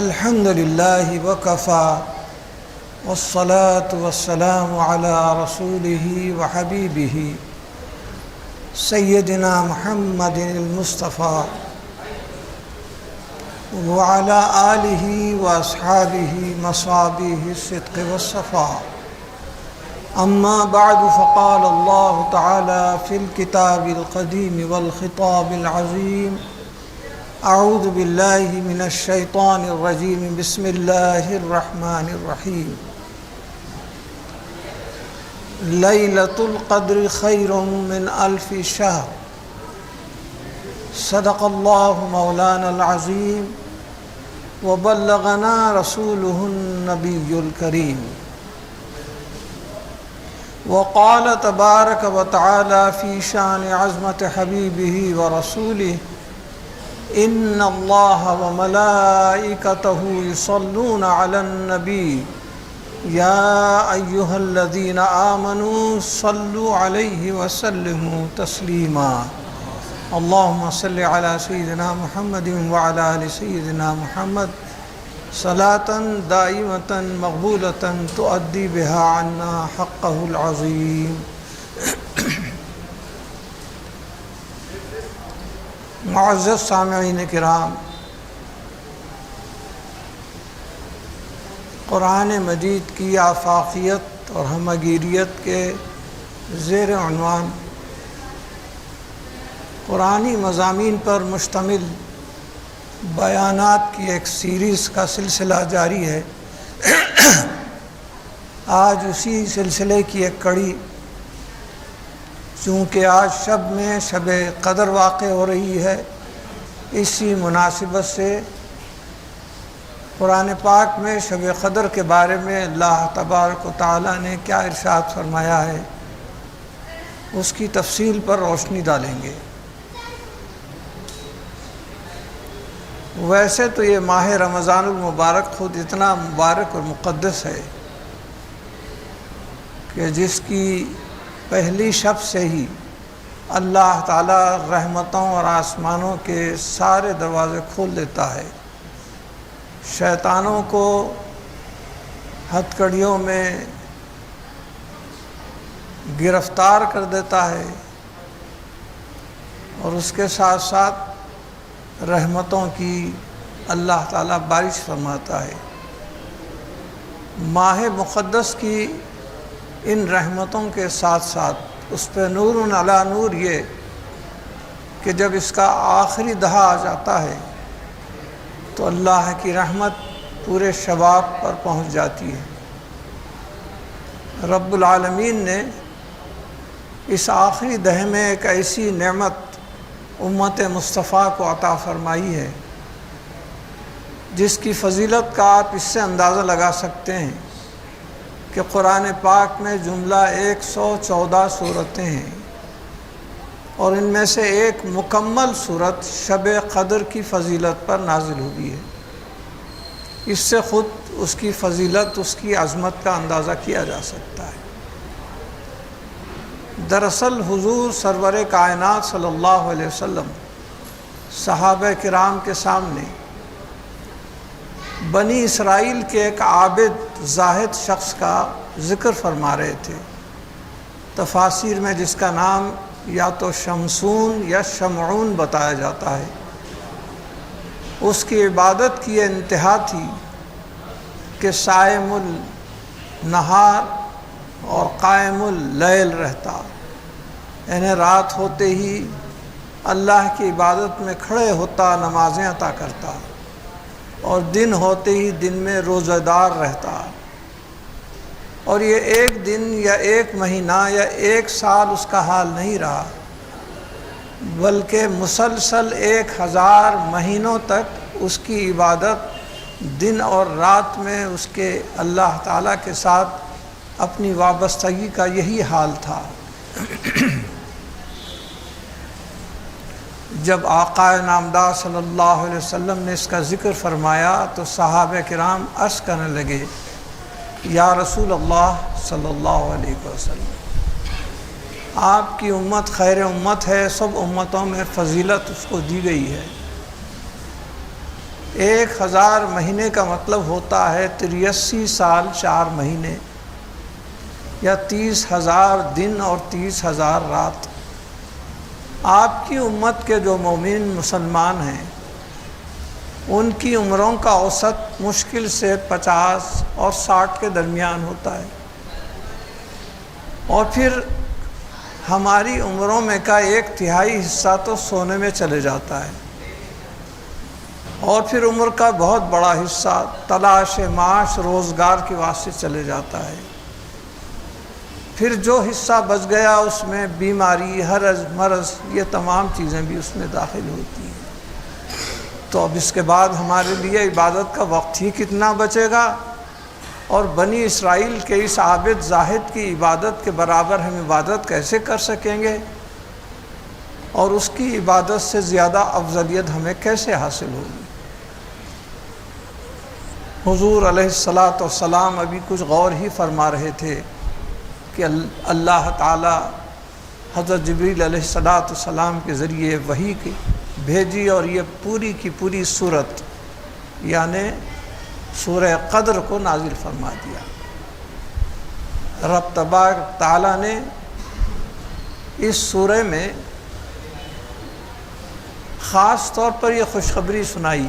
الحمد لله وكفى والصلاة والسلام على رسوله وحبيبه سيدنا محمد المصطفى وعلى آله وأصحابه مصابيح الصدق والصفاء. أما بعد فقال الله تعالى في الكتاب القديم والخطاب العظيم: أعوذ بالله من الشيطان الرجيم بسم الله الرحمن الرحيم. ليلة القدر خير من 1000 شهر. صدق الله مولانا العظيم وبلغنا رسوله النبي الكريم. وقال تبارك وتعالى في شان عظمة حبيبه ورسوله: إن الله وملائكته يصلون على النبي يا أيها الذين آمنوا صلوا عليه وسلموا تسليما. اللهم صل على سيدنا محمد وعلى آل سيدنا محمد صلاة دائمة مقبولة تؤدي بها عنا حقه العظيم. معزز سامعین کرام، قرآن مجید کی آفاقیت اور ہمگیریت کے زیر عنوان قرآنی مضامین پر مشتمل بیانات کی ایک سیریز کا سلسلہ جاری ہے. آج اسی سلسلے کی ایک کڑی، چونکہ آج شب میں شب قدر واقع ہو رہی ہے، اسی مناسبت سے قرآن پاک میں شب قدر کے بارے میں اللہ تبارک و تعالیٰ نے کیا ارشاد فرمایا ہے، اس کی تفصیل پر روشنی ڈالیں گے. ویسے تو یہ ماہ رمضان المبارک خود اتنا مبارک اور مقدس ہے کہ جس کی پہلی شب سے ہی اللہ تعالیٰ رحمتوں اور آسمانوں کے سارے دروازے کھول دیتا ہے، شیطانوں کو ہتھکڑیوں میں گرفتار کر دیتا ہے، اور اس کے ساتھ ساتھ رحمتوں کی اللہ تعالیٰ بارش فرماتا ہے. ماہ مقدس کی ان رحمتوں کے ساتھ ساتھ اس پہ نور علی نور یہ کہ جب اس کا آخری دہا آ جاتا ہے تو اللہ کی رحمت پورے شباب پر پہنچ جاتی ہے. رب العالمین نے اس آخری دہے میں ایک ایسی نعمت امت مصطفیٰ کو عطا فرمائی ہے جس کی فضیلت کا آپ اس سے اندازہ لگا سکتے ہیں کہ قرآن پاک میں جملہ 114 صورتیں ہیں، اور ان میں سے ایک مکمل صورت شب قدر کی فضیلت پر نازل ہوئی ہے. اس سے خود اس کی فضیلت، اس کی عظمت کا اندازہ کیا جا سکتا ہے. دراصل حضور سرور کائنات صلی اللہ علیہ وسلم صحابہ کرام کے سامنے بنی اسرائیل کے ایک عابد زاہد شخص کا ذکر فرما رہے تھے، تفاسیر میں جس کا نام یا تو شمسون یا شمعون بتایا جاتا ہے. اس کی عبادت کی یہ انتہا تھی کہ صائم النہار اور قائم اللیل رہتا، یعنی رات ہوتے ہی اللہ کی عبادت میں کھڑے ہوتا، نمازیں عطا کرتا، اور دن ہوتے ہی دن میں روزہ دار رہتا. اور یہ ایک دن یا ایک مہینہ یا ایک سال اس کا حال نہیں رہا، بلکہ مسلسل 1000 مہینوں تک اس کی عبادت دن اور رات میں اس کے اللہ تعالیٰ کے ساتھ اپنی وابستگی کا یہی حال تھا. جب آقا نامدار صلی اللہ علیہ وسلم نے اس کا ذکر فرمایا تو صحابہ کرام عرض کرنے لگے: یا رسول اللہ صلی اللہ علیہ وسلم، آپ کی امت خیر امت ہے، سب امتوں میں فضیلت اس کو دی گئی ہے، 1000 مہینے کا مطلب ہوتا ہے 83 سال 4 مہینے، یا 30,000 دن اور 30,000 رات۔ آپ کی امت کے جو مومن مسلمان ہیں ان کی عمروں کا اوسط مشکل سے 50 اور 60 کے درمیان ہوتا ہے، اور پھر ہماری عمروں میں کا 1/3 حصہ تو سونے میں چلے جاتا ہے، اور پھر عمر کا بہت بڑا حصہ تلاش معاش روزگار کے واسطے چلے جاتا ہے۔ پھر جو حصہ بچ گیا اس میں بیماری، حرج مرض، یہ تمام چیزیں بھی اس میں داخل ہوتی ہیں۔ تو اب اس کے بعد ہمارے لیے عبادت کا وقت ہی کتنا بچے گا، اور بنی اسرائیل کے اس عابد زاہد کی عبادت کے برابر ہم عبادت کیسے کر سکیں گے، اور اس کی عبادت سے زیادہ افضلیت ہمیں کیسے حاصل ہوگی۔ حضور علیہ الصلاۃ والسلام ابھی کچھ غور ہی فرما رہے تھے کہ اللہ تعالی حضرت جبریل علیہ الصلاۃ والسلام کے ذریعے وحی کی بھیجی، اور یہ پوری کی پوری صورت یعنی سورہ قدر کو نازل فرما دیا۔ رب تبارک تعالیٰ نے اس سورہ میں خاص طور پر یہ خوشخبری سنائی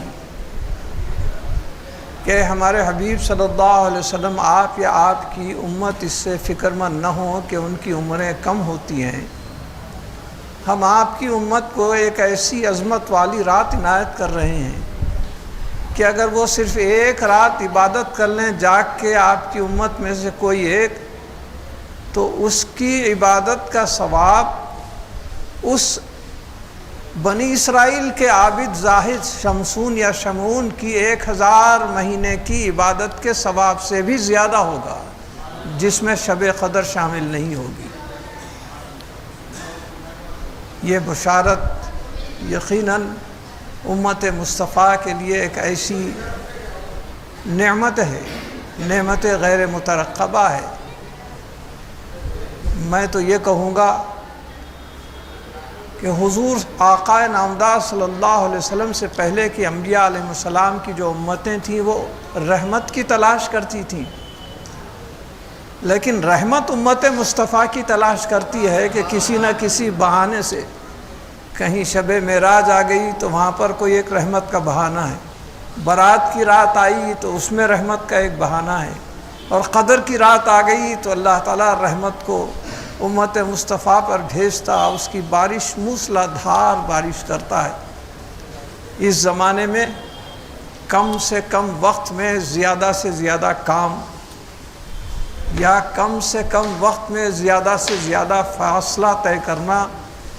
کہ ہمارے حبیب صلی اللہ علیہ وسلم، آپ یا آپ کی امت اس سے فکر مند نہ ہوں کہ ان کی عمریں کم ہوتی ہیں۔ ہم آپ کی امت کو ایک ایسی عظمت والی رات عنایت کر رہے ہیں کہ اگر وہ صرف ایک رات عبادت کر لیں جاگ کے آپ کی امت میں سے کوئی ایک، تو اس کی عبادت کا ثواب اس بنی اسرائیل کے عابد زاہد شمسون یا شمعون کی 1000 مہینے کی عبادت کے ثواب سے بھی زیادہ ہوگا، جس میں شب قدر شامل نہیں ہوگی۔ یہ بشارت یقیناً امت مصطفیٰ کے لیے ایک ایسی نعمت ہے، نعمت غیر مترقبہ ہے۔ میں تو یہ کہوں گا کہ حضور آقا نامدار صلی اللہ علیہ وسلم سے پہلے کی انبیاء علیہ السلام کی جو امتیں تھیں وہ رحمت کی تلاش کرتی تھیں، لیکن رحمت امت مصطفیٰ کی تلاش کرتی ہے کہ کسی نہ کسی بہانے سے کہیں شب معراج آ گئی تو وہاں پر کوئی ایک رحمت کا بہانہ ہے، برات کی رات آئی تو اس میں رحمت کا ایک بہانہ ہے، اور قدر کی رات آ گئی تو اللہ تعالیٰ رحمت کو امت مصطفیٰ پر بھیجتا، اس کی بارش موسلا دھار بارش کرتا ہے۔ اس زمانے میں کم سے کم وقت میں زیادہ سے زیادہ کام، یا کم سے کم وقت میں زیادہ سے زیادہ فاصلہ طے کرنا،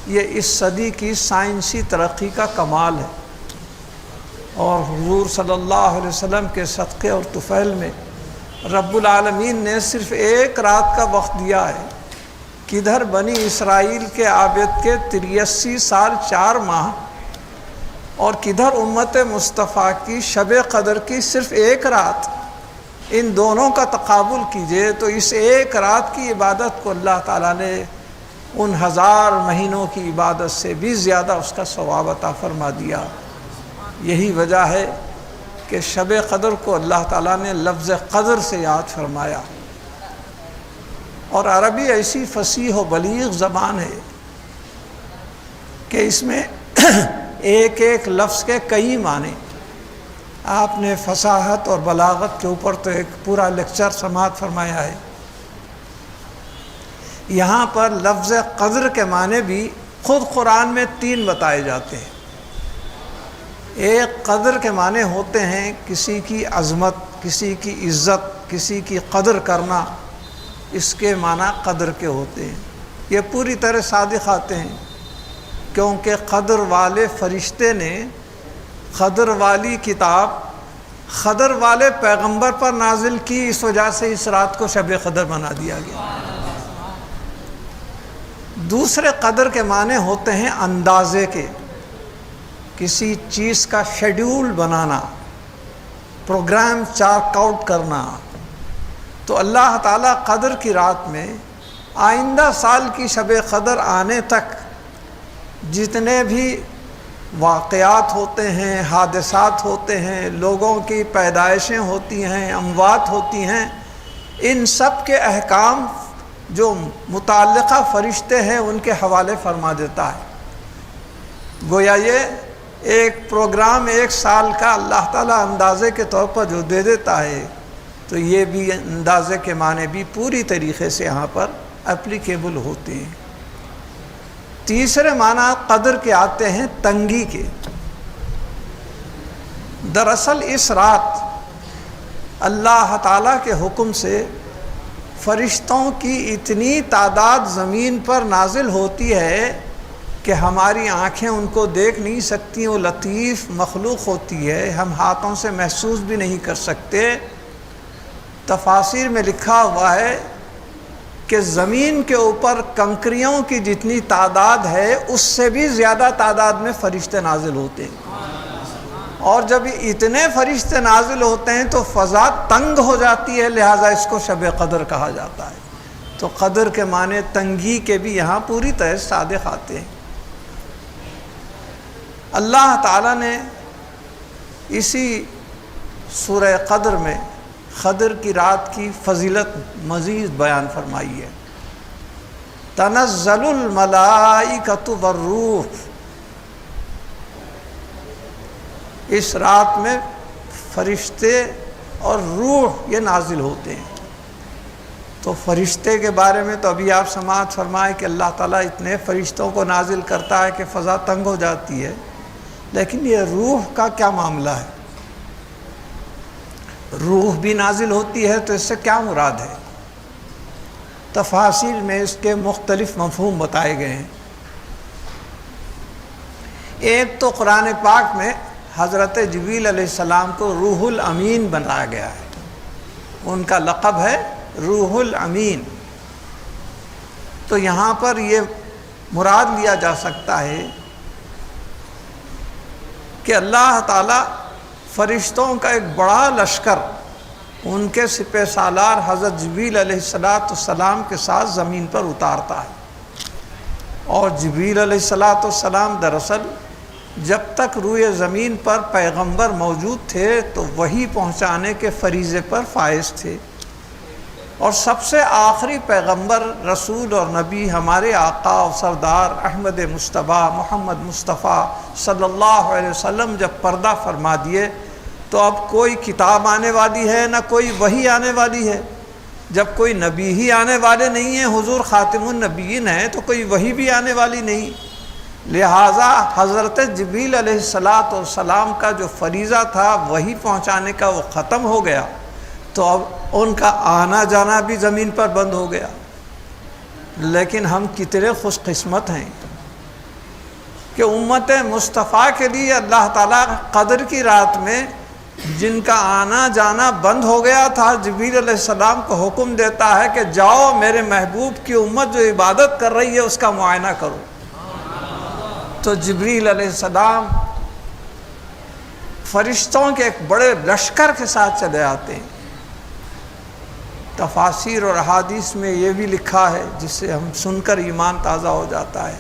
یہ اس صدی کی سائنسی ترقی کا کمال ہے۔ اور حضور صلی اللہ علیہ وسلم کے صدقے اور طفیل میں رب العالمین نے صرف ایک رات کا وقت دیا ہے، کدھر بنی اسرائیل کے عابد کے 83 سال 4 ماہ، اور کدھر امت مصطفیٰ کی شب قدر کی صرف ایک رات۔ ان دونوں کا تقابل کیجئے تو اس ایک رات کی عبادت کو اللہ تعالیٰ نے ان 1000 مہینوں کی عبادت سے بھی زیادہ اس کا ثواب عطا فرما دیا۔ یہی وجہ ہے کہ شب قدر کو اللہ تعالیٰ نے لفظ قدر سے یاد فرمایا، اور عربی ایسی فصیح و بلیغ زبان ہے کہ اس میں ایک ایک لفظ کے کئی معنی۔ آپ نے فصاحت اور بلاغت کے اوپر تو ایک پورا لیکچر سماعت فرمایا ہے، یہاں پر لفظ قدر کے معنی بھی خود قرآن میں 3 بتائے جاتے ہیں۔ ایک قدر کے معنی ہوتے ہیں کسی کی عظمت، کسی کی عزت، کسی کی قدر کرنا، اس کے معنی قدر کے ہوتے ہیں۔ یہ پوری طرح صادق آتے ہیں، کیونکہ قدر والے فرشتے نے قدر والی کتاب قدر والے پیغمبر پر نازل کی، اس وجہ سے اس رات کو شب قدر بنا دیا گیا۔ دوسرے قدر کے معنی ہوتے ہیں اندازے کے، کسی چیز کا شیڈیول بنانا، پروگرام چارٹ آؤٹ کرنا۔ تو اللہ تعالیٰ قدر کی رات میں آئندہ سال کی شب قدر آنے تک جتنے بھی واقعات ہوتے ہیں، حادثات ہوتے ہیں، لوگوں کی پیدائشیں ہوتی ہیں، اموات ہوتی ہیں، ان سب کے احکام جو متعلقہ فرشتے ہیں ان کے حوالے فرما دیتا ہے۔ گویا یہ ایک پروگرام ایک سال کا اللہ تعالیٰ اندازے کے طور پر جو دے دیتا ہے، تو یہ بھی اندازے کے معنی بھی پوری طریقے سے یہاں پر اپلیکیبل ہوتے ہیں۔ تیسرے معنی قدر کے آتے ہیں تنگی کے۔ دراصل اس رات اللہ تعالیٰ کے حکم سے فرشتوں کی اتنی تعداد زمین پر نازل ہوتی ہے کہ ہماری آنکھیں ان کو دیکھ نہیں سکتی، وہ لطیف مخلوق ہوتی ہے، ہم ہاتھوں سے محسوس بھی نہیں کر سکتے۔ تفاسیر میں لکھا ہوا ہے کہ زمین کے اوپر کنکریوں کی جتنی تعداد ہے اس سے بھی زیادہ تعداد میں فرشتے نازل ہوتے ہیں، اور جب اتنے فرشتے نازل ہوتے ہیں تو فضا تنگ ہو جاتی ہے، لہٰذا اس کو شب قدر کہا جاتا ہے۔ تو قدر کے معنی تنگی کے بھی یہاں پوری طرح صادق آتے ہیں۔ اللہ تعالیٰ نے اسی سورہ قدر میں قدر کی رات کی فضیلت مزید بیان فرمائی ہے۔ تنزل الملائکۃ والروح، اس رات میں فرشتے اور روح یہ نازل ہوتے ہیں۔ تو فرشتے کے بارے میں تو ابھی آپ سماعت فرمائے کہ اللہ تعالیٰ اتنے فرشتوں کو نازل کرتا ہے کہ فضا تنگ ہو جاتی ہے، لیکن یہ روح کا کیا معاملہ ہے؟ روح بھی نازل ہوتی ہے تو اس سے کیا مراد ہے؟ تفاسیر میں اس کے مختلف مفہوم بتائے گئے ہیں۔ ایک تو قرآن پاک میں حضرت جبریل علیہ السلام کو روح الامین بنایا گیا ہے، ان کا لقب ہے روح الامین۔ تو یہاں پر یہ مراد لیا جا سکتا ہے کہ اللہ تعالیٰ فرشتوں کا ایک بڑا لشکر ان کے سپہ سالار حضرت جبریل علیہ السلام کے ساتھ زمین پر اتارتا ہے، اور جبریل علیہ السلام دراصل جب تک روئے زمین پر پیغمبر موجود تھے تو وحی پہنچانے کے فریضے پر فائز تھے، اور سب سے آخری پیغمبر رسول اور نبی ہمارے آقا و سردار احمد مصطفیٰ محمد مصطفیٰ صلی اللہ علیہ وسلم جب پردہ فرما دیے تو اب کوئی کتاب آنے والی ہے نہ کوئی وحی آنے والی ہے۔ جب کوئی نبی ہی آنے والے نہیں ہیں، حضور خاتم النبیین ہیں، تو کوئی وحی بھی آنے والی نہیں، لہٰذا حضرت جبریل علیہ السلام کا جو فریضہ تھا وحی پہنچانے کا وہ ختم ہو گیا، تو اب ان کا آنا جانا بھی زمین پر بند ہو گیا۔ لیکن ہم کتنے خوش قسمت ہیں کہ امت مصطفیٰ کے لیے اللہ تعالیٰ قدر کی رات میں جن کا آنا جانا بند ہو گیا تھا، جبریل علیہ السلام کو حکم دیتا ہے کہ جاؤ میرے محبوب کی امت جو عبادت کر رہی ہے اس کا معائنہ کرو۔ تو جبریل علیہ السلام فرشتوں کے ایک بڑے لشکر کے ساتھ چلے آتے ہیں۔ تفاسیر اور احادیث میں یہ بھی لکھا ہے، جس سے ہم سن کر ایمان تازہ ہو جاتا ہے،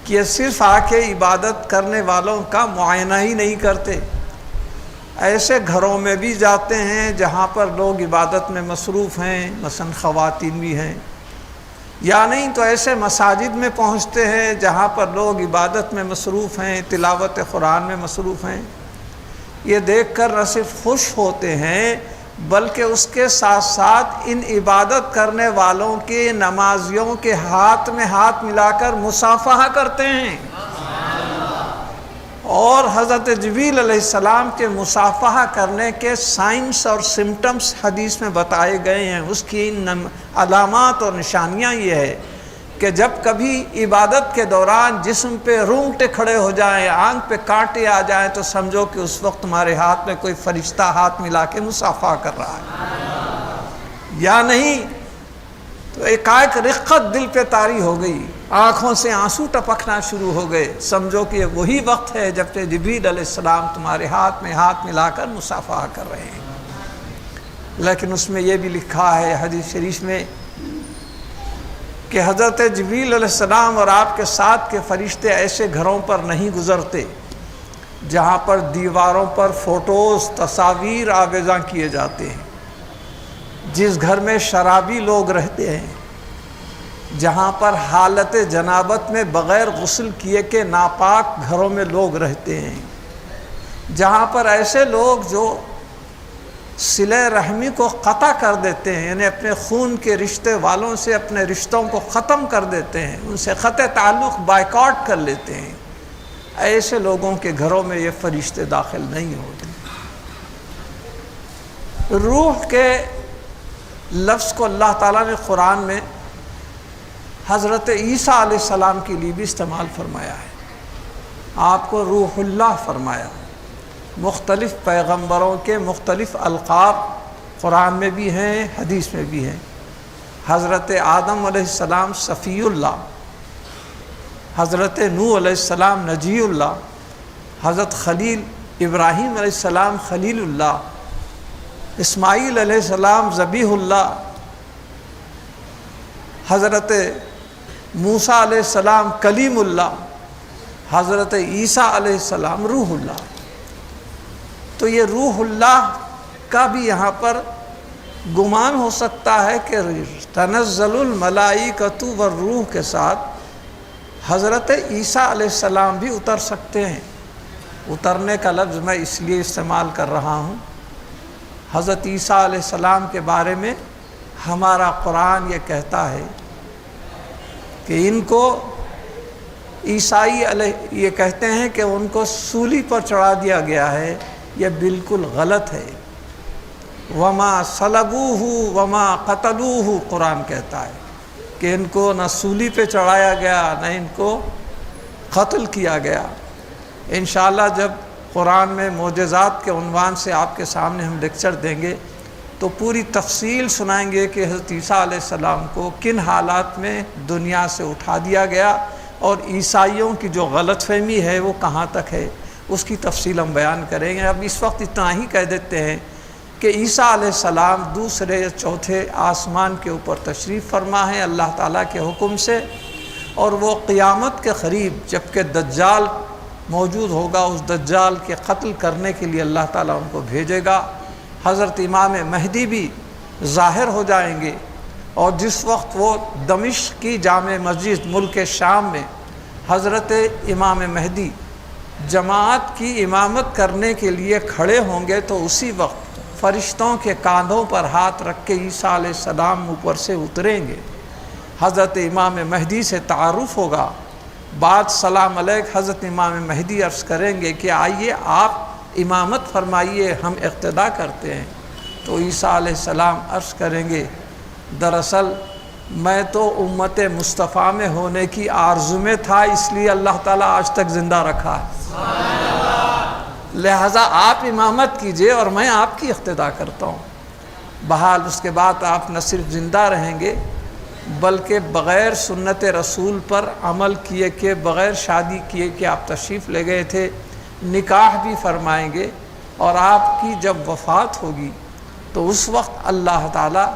کہ یہ صرف آ کے عبادت کرنے والوں کا معائنہ ہی نہیں کرتے، ایسے گھروں میں بھی جاتے ہیں جہاں پر لوگ عبادت میں مصروف ہیں، مثلا خواتین بھی ہیں، یا نہیں تو ایسے مساجد میں پہنچتے ہیں جہاں پر لوگ عبادت میں مصروف ہیں، تلاوت قرآن میں مصروف ہیں۔ یہ دیکھ کر نہ صرف خوش ہوتے ہیں بلکہ اس کے ساتھ ساتھ ان عبادت کرنے والوں کے نمازیوں کے ہاتھ میں ہاتھ ملا کر مصافحہ کرتے ہیں، اور حضرت جبریل علیہ السلام کے مصافحہ کرنے کے سائنس اور سمٹمز حدیث میں بتائے گئے ہیں۔ اس کی علامات اور نشانیاں یہ ہے کہ جب کبھی عبادت کے دوران جسم پہ رونگٹے کھڑے ہو جائیں، آنکھ پہ کانٹے آ جائیں، تو سمجھو کہ اس وقت تمہارے ہاتھ میں کوئی فرشتہ ہاتھ ملا کے مصافحہ کر رہا ہے، یا نہیں تو ایک رقت دل پہ طاری ہو گئی، آنکھوں سے آنسو ٹپکنا شروع ہو گئے، سمجھو کہ وہی وقت ہے جب کہ جبریل علیہ السلام تمہارے ہاتھ میں ہاتھ ملا کر مصافحہ کر رہے ہیں۔ لیکن اس میں یہ بھی لکھا ہے حدیث شریف میں کہ حضرت جبریل علیہ السلام اور آپ کے ساتھ کے فرشتے ایسے گھروں پر نہیں گزرتے جہاں پر دیواروں پر فوٹوز تصاویر آویزاں کیے جاتے ہیں، جس گھر میں شرابی لوگ رہتے ہیں، جہاں پر حالت جنابت میں بغیر غسل کیے کے ناپاک گھروں میں لوگ رہتے ہیں، جہاں پر ایسے لوگ جو صلہ رحمی کو قطع کر دیتے ہیں، یعنی اپنے خون کے رشتے والوں سے اپنے رشتوں کو ختم کر دیتے ہیں، ان سے قطع تعلق بائیکاٹ کر لیتے ہیں، ایسے لوگوں کے گھروں میں یہ فرشتے داخل نہیں ہوتے۔ روح کے لفظ کو اللہ تعالیٰ نے قرآن میں حضرت عیسیٰ علیہ السلام کے لیے بھی استعمال فرمایا ہے، آپ کو روح اللہ فرمایا۔ مختلف پیغمبروں کے مختلف القاب قرآن میں بھی ہیں، حدیث میں بھی ہیں۔ حضرت آدم علیہ السلام صفی اللہ، حضرت نوح علیہ السلام نجی اللہ، حضرت خلیل ابراہیم علیہ السلام خلیل اللہ، اسماعیل علیہ السلام ذبیح اللہ، حضرت موسیٰ علیہ السلام کلیم اللہ، حضرت عیسیٰ علیہ السلام روح اللہ۔ تو یہ روح اللہ کا بھی یہاں پر گمان ہو سکتا ہے کہ تنزل الملائکۃ والروح کے ساتھ حضرت عیسیٰ علیہ السلام بھی اتر سکتے ہیں۔ اترنے کا لفظ میں اس لیے استعمال کر رہا ہوں، حضرت عیسیٰ علیہ السلام کے بارے میں ہمارا قرآن یہ کہتا ہے کہ ان کو عیسائی علیہ یہ کہتے ہیں کہ ان کو سولی پر چڑھا دیا گیا ہے، یہ بالکل غلط ہے۔ وما صلبوہ وما قتلوہ، قرآن کہتا ہے کہ ان کو نہ سولی پہ چڑھایا گیا نہ ان کو قتل کیا گیا۔ انشاءاللہ جب قرآن میں معجزات کے عنوان سے آپ کے سامنے ہم لیکچر دیں گے تو پوری تفصیل سنائیں گے کہ حضرت عیسیٰ علیہ السلام کو کن حالات میں دنیا سے اٹھا دیا گیا اور عیسائیوں کی جو غلط فہمی ہے وہ کہاں تک ہے، اس کی تفصیل ہم بیان کریں گے۔ اب اس وقت اتنا ہی کہہ دیتے ہیں کہ عیسیٰ علیہ السلام دوسرے چوتھے آسمان کے اوپر تشریف فرما ہے اللہ تعالیٰ کے حکم سے، اور وہ قیامت کے قریب جب کہ دجال موجود ہوگا، اس دجال کے قتل کرنے کے لیے اللہ تعالیٰ ان کو بھیجے گا۔ حضرت امام مہدی بھی ظاہر ہو جائیں گے، اور جس وقت وہ دمشق کی جامع مسجد ملک شام میں حضرت امام مہدی جماعت کی امامت کرنے کے لیے کھڑے ہوں گے تو اسی وقت فرشتوں کے کاندھوں پر ہاتھ رکھ کے عیسیٰ علیہ السلام اوپر سے اتریں گے، حضرت امام مہدی سے تعارف ہوگا، بعد سلام علیک حضرت امام مہدی عرض کریں گے کہ آئیے آپ امامت فرمائیے، ہم اقتداء کرتے ہیں۔ تو عیسیٰ علیہ السلام عرض کریں گے دراصل میں تو امت مصطفیٰ میں ہونے کی آرزو میں تھا، اس لیے اللہ تعالیٰ آج تک زندہ رکھا ہے، لہٰذا آپ امامت کیجئے اور میں آپ کی اقتداء کرتا ہوں۔ بہرحال اس کے بعد آپ نہ صرف زندہ رہیں گے بلکہ بغیر سنت رسول پر عمل کیے کہ بغیر شادی کیے کہ آپ تشریف لے گئے تھے، نکاح بھی فرمائیں گے، اور آپ کی جب وفات ہوگی تو اس وقت اللہ تعالیٰ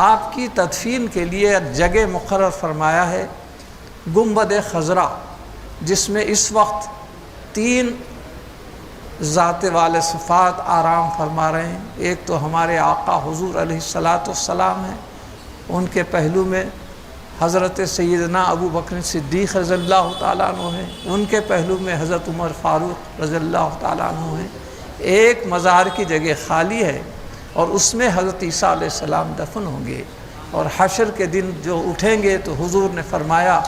آپ کی تدفین کے لیے جگہ مقرر فرمایا ہے، گنبد خضرا، جس میں اس وقت 3 ذات والے صفات آرام فرما رہے ہیں۔ ایک تو ہمارے آقا حضور علیہ الصلاۃ ہیں، ان کے پہلو میں حضرت سیدنا ابو بکر صدیق رضی اللہ تعالیٰ عنہ ہیں، ان کے پہلو میں حضرت عمر فاروق رضی اللہ تعالیٰ عنہ ہیں۔ ایک مزار کی جگہ خالی ہے اور اس میں حضرت عیسیٰ علیہ السلام دفن ہوں گے، اور حشر کے دن جو اٹھیں گے تو حضور نے فرمایا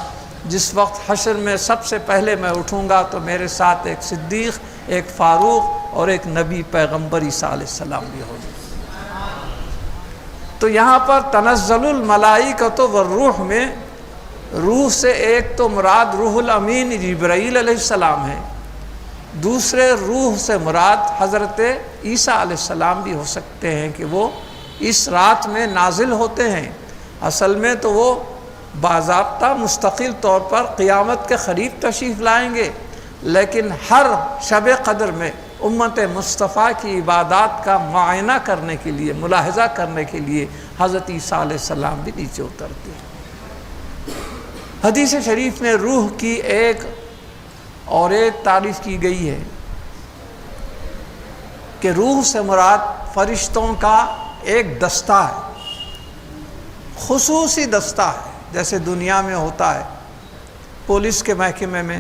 جس وقت حشر میں سب سے پہلے میں اٹھوں گا تو میرے ساتھ ایک صدیق، ایک فاروق اور ایک نبی پیغمبر عیسیٰ علیہ السلام بھی ہوں گے۔ تو یہاں پر تنزل الملائکۃ والروح میں روح سے ایک تو مراد روح الامین جبرائیل علیہ السلام ہے، دوسرے روح سے مراد حضرت عیسیٰ علیہ السلام بھی ہو سکتے ہیں کہ وہ اس رات میں نازل ہوتے ہیں۔ اصل میں تو وہ باضابطہ مستقل طور پر قیامت کے قریب تشریف لائیں گے، لیکن ہر شب قدر میں امت مصطفیٰ کی عبادات کا معائنہ کرنے کے لیے، ملاحظہ کرنے کے لیے حضرت عیسیٰ علیہ السلام بھی نیچے اترتے ہیں۔ حدیث شریف میں روح کی ایک اور ایک تعریف کی گئی ہے کہ روح سے مراد فرشتوں کا ایک دستہ ہے، خصوصی دستہ ہے، جیسے دنیا میں ہوتا ہے پولیس کے محکمے میں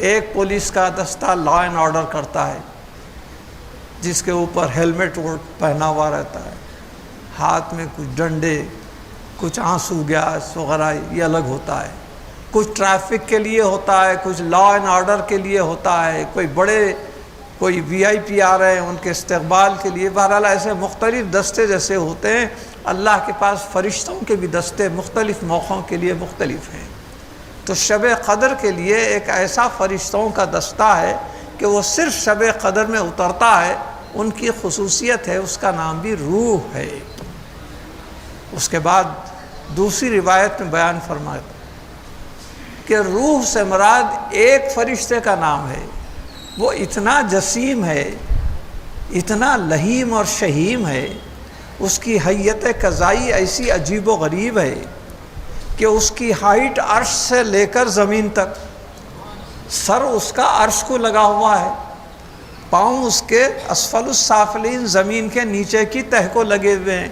ایک پولیس کا دستہ لا اینڈ آرڈر کرتا ہے، جس کے اوپر ہیلمٹ پہنا ہوا رہتا ہے، ہاتھ میں کچھ ڈنڈے، کچھ آنسو گیس وغیرہ، یہ الگ ہوتا ہے، کچھ ٹریفک کے لیے ہوتا ہے، کچھ لا اینڈ آرڈر کے لیے ہوتا ہے، کوئی وی آئی پی آ رہے ہیں ان کے استقبال کے لیے، بہرحال ایسے مختلف دستے جیسے ہوتے ہیں، اللہ کے پاس فرشتوں کے بھی دستے مختلف موقعوں کے لیے مختلف ہیں۔ تو شب قدر کے لیے ایک ایسا فرشتوں کا دستہ ہے کہ وہ صرف شب قدر میں اترتا ہے، ان کی خصوصیت ہے، اس کا نام بھی روح ہے۔ اس کے بعد دوسری روایت میں بیان فرمایا کہ روح سے مراد ایک فرشتے کا نام ہے، وہ اتنا جسیم ہے، اتنا لہیم اور شہیم ہے، اس کی حیت قضائی ایسی عجیب و غریب ہے کہ اس کی ہائٹ عرش سے لے کر زمین تک، سر اس کا عرش کو لگا ہوا ہے، پاؤں اس کے اسفل السافلین زمین کے نیچے کی تہہ کو لگے ہوئے ہیں،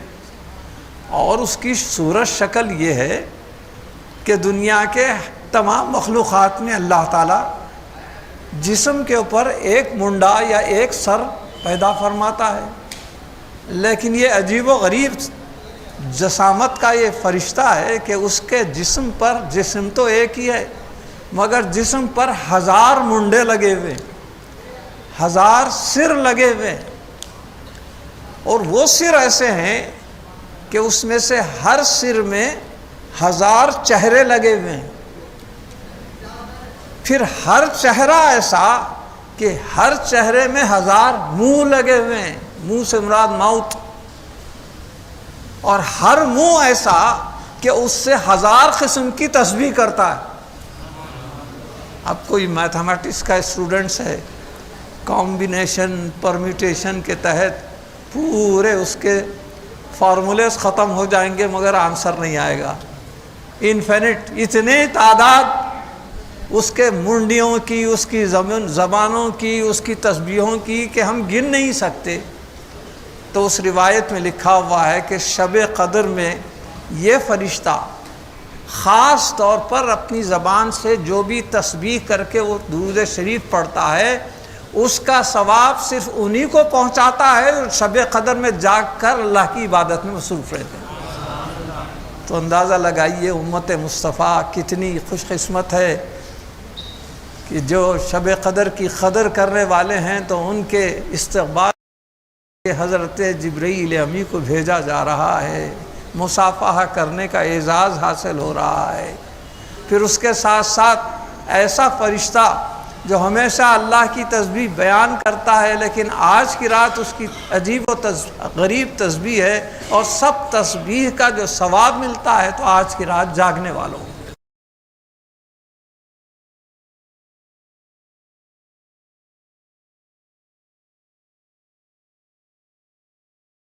اور اس کی صورت شکل یہ ہے کہ دنیا کے تمام مخلوقات میں اللہ تعالیٰ جسم کے اوپر ایک منڈا یا ایک سر پیدا فرماتا ہے، لیکن یہ عجیب و غریب جسامت کا یہ فرشتہ ہے کہ اس کے جسم پر، جسم تو ایک ہی ہے مگر جسم پر 1000 منڈے لگے ہوئے، 1000 سر لگے ہوئے، اور وہ سر ایسے ہیں کہ اس میں سے ہر سر میں 1000 چہرے لگے ہوئے ہیں، پھر ہر چہرہ ایسا کہ ہر چہرے میں 1000 منہ لگے ہوئے ہیں، منہ سے مراد ماؤتھ، اور ہر منہ ایسا کہ اس سے 1000 قسم کی تسبیح کرتا ہے۔ اب کوئی میتھمیٹکس کا اسٹوڈنٹس ہے، کمبینیشن پرمیوٹیشن کے تحت پورے اس کے فارمولیز ختم ہو جائیں گے مگر آنسر نہیں آئے گا، انفینٹ، اتنے تعداد اس کے منڈیوں کی، اس کی زبانوں کی، اس کی تسبیحوں کی کہ ہم گن نہیں سکتے۔ تو اس روایت میں لکھا ہوا ہے کہ شب قدر میں یہ فرشتہ خاص طور پر اپنی زبان سے جو بھی تسبیح کر کے وہ درود شریف پڑھتا ہے، اس کا ثواب صرف انہی کو پہنچاتا ہے، اور شب قدر میں جاگ کر اللہ کی عبادت میں مصروف رہتے ہیں۔ تو اندازہ لگائیے امت مصطفیٰ کتنی خوش قسمت ہے کہ جو شب قدر کی قدر کرنے والے ہیں، تو ان کے استقبال کے حضرت جبرائیل امی کو بھیجا جا رہا ہے، مصافحہ کرنے کا اعزاز حاصل ہو رہا ہے۔ پھر اس کے ساتھ ساتھ ایسا فرشتہ جو ہمیشہ اللہ کی تسبیح بیان کرتا ہے، لیکن آج کی رات اس کی عجیب و غریب تسبیح ہے، اور سب تسبیح کا جو ثواب ملتا ہے تو آج کی رات جاگنے والوں